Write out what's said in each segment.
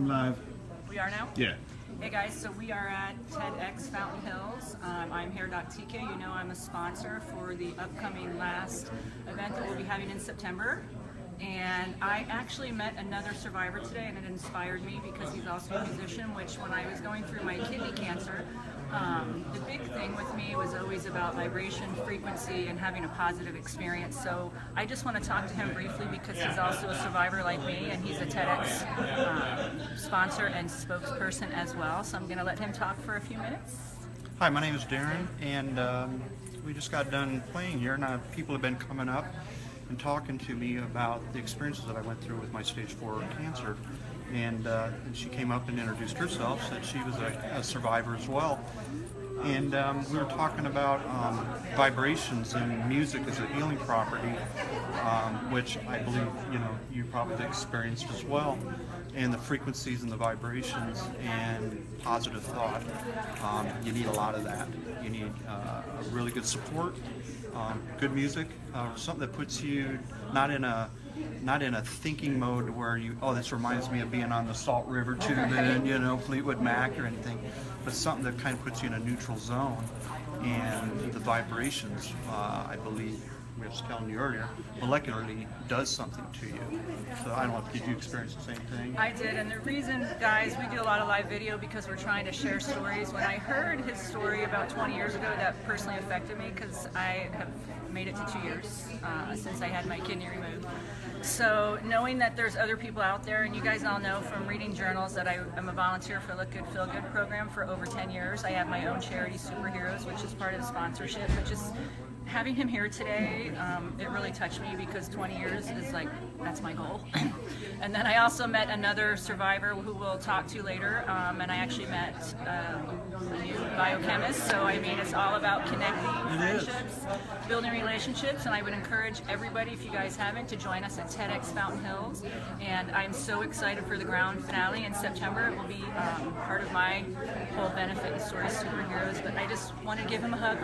I'm live. We are now? Yeah. Hey guys, so we are at TEDx Fountain Hills. I'm Hairdoctk. You know I'm a sponsor for the upcoming last event that we'll be having in September. And I actually met another survivor today, and it inspired me because he's also a musician, which when I was going through my kidney cancer, the big thing with me was always about vibration, frequency, and having a positive experience. So I just want to talk to him briefly because he's also a survivor like me, and he's a TEDx sponsor and spokesperson as well. So I'm going to let him talk for a few minutes. Hi, my name is Darren, and we just got done playing here, and people have been coming up and talking to me about the experiences that I went through with my stage 4 cancer. And she came up and introduced herself, said she was a survivor as well. And we were talking about vibrations and music as a healing property, which I believe you probably experienced as well. And the frequencies and the vibrations and positive thought. You need a lot of that. You need a really good support, good music, something that puts you not in a thinking mode where this reminds me of being on the Salt River tubing, Fleetwood Mac or anything, but something that kind of puts you in a neutral zone. And the vibrations, I believe, we was telling you earlier, molecularly does something to you. So I don't know, did you experience the same thing? I did, and the reason, guys, we do a lot of live video because we're trying to share stories. When I heard his story about 20 years ago, that personally affected me because I have made it to 2 years since I had my kidney removed. So knowing that there's other people out there, and you guys all know from reading journals that I'm a volunteer for Look Good, Feel Good program for over 10 years. I have my own charity, Superheroes, which is part of the sponsorship, but just having him here today, it really touched me because 20 years is that's my goal. And then I also met another survivor who we'll talk to later, and I actually met a new biochemist. So I mean, it's all about connecting friendships, building relationships, and I would encourage everybody, if you guys haven't, to join us at TEDx Fountain Hills. And I'm so excited for the grand finale in September. It will be part of my whole benefit and story, Superheroes, but I just want to give him a hug.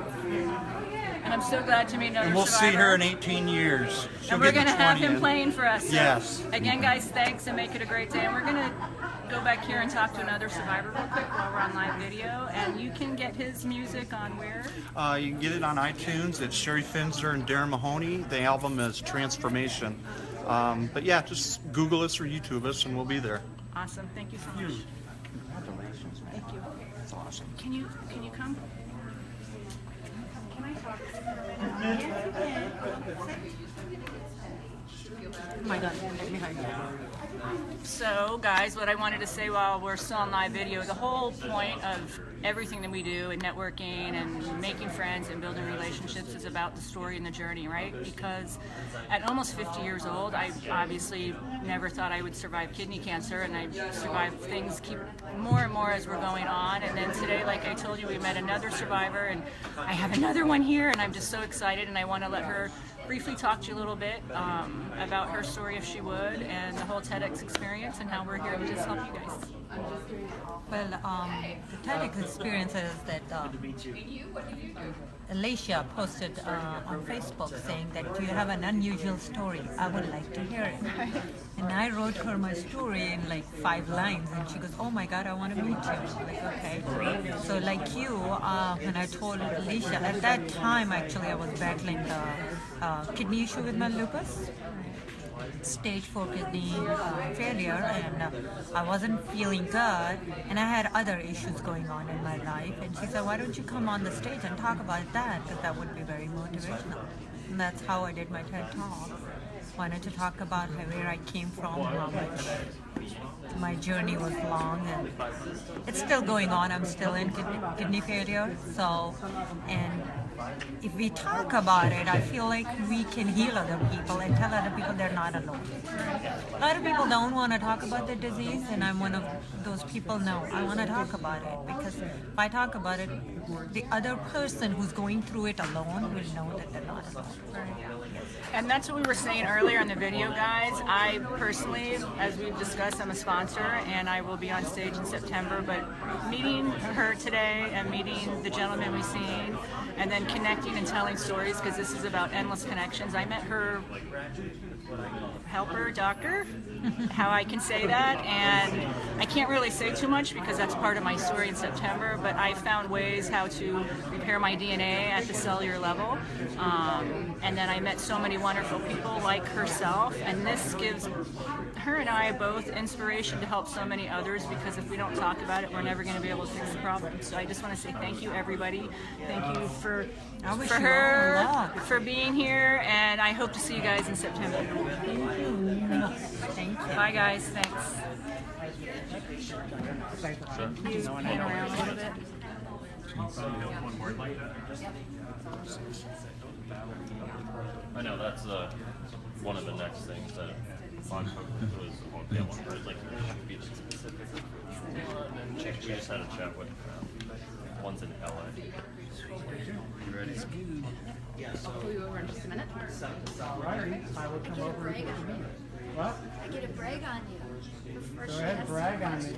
And I'm so glad to meet another And we'll survivor. see her in 18 years. And we're going to have him playing for us. So yes. Again, guys, thanks, and make it a great day. And we're going to go back here and talk to another survivor real quick while we're on live video. And you can get his music on where? You can get it on iTunes. It's Sherry Finzer and Darren Mahoney. The album is Transformation. But yeah, just Google us or YouTube us, and we'll be there. Awesome. Thank you so much. Congratulations. Thank you. That's awesome. Can you come? Can I talk? Yes, you can. Oh my God, let me hide. So, guys, what I wanted to say while we're still on live video, the whole point of everything that we do and networking and making friends and building relationships is about the story and the journey, right? Because at almost 50 years old, I obviously never thought I would survive kidney cancer, and I survived things keep more and more as we're going on. And then today, like I told you, we met another survivor, and I have another one here, and I'm just so excited, and I want to let her briefly talk to you a little bit about her story, if she would, and the whole TEDx experience and how we're here to just help you guys. Well, the TEDx experience is that Alicia posted on Facebook saying that, do you have an unusual story? I would like to hear it. And I wrote her my story in like 5 lines, and she goes, oh my God, I want to meet you. I'm like, okay. So like you, when I told Alicia, at that time actually I was battling the kidney issue with my lupus. Stage 4 kidney failure, and I wasn't feeling good, and I had other issues going on in my life, and she said, why don't you come on the stage and talk about that, because that would be very motivational. And that's how I did my TED Talk. Wanted to talk about where I came from, how much my journey was long, and it's still going on. I'm still in kidney failure, so, and if we talk about it, I feel like we can heal other people and tell other people they're not alone. A lot of people don't want to talk about their disease, and I'm one of those people. No, I want to talk about it, because if I talk about it, the other person who's going through it alone will know that they're not alone. And that's what we were saying earlier in the video, guys. I personally, as we've discussed, I'm a sponsor, and I will be on stage in September, but meeting her today and meeting the gentleman we've seen, and then connecting and telling stories, because this is about endless connections. I met her helper doctor, how I can say that, and I can't really say too much because that's part of my story in September, but I found ways how to repair my DNA at the cellular level, and then I met so many wonderful people like herself, and this gives her and I both inspiration to help so many others, because if we don't talk about it, we're never going to be able to fix the problem. So I just want to say thank you, everybody. Thank you for her, for being here, and I hope to see you guys in September. Thank you. Bye, guys. Thanks. Can you pan around a little bit? I know that's one of the next things that was like should be the specific one. And we just had a chat with one's in LA. You ready? I'll pull you over in just a minute. I will come over and Brag on you. What? I get a brag on you. Go ahead, brag on me.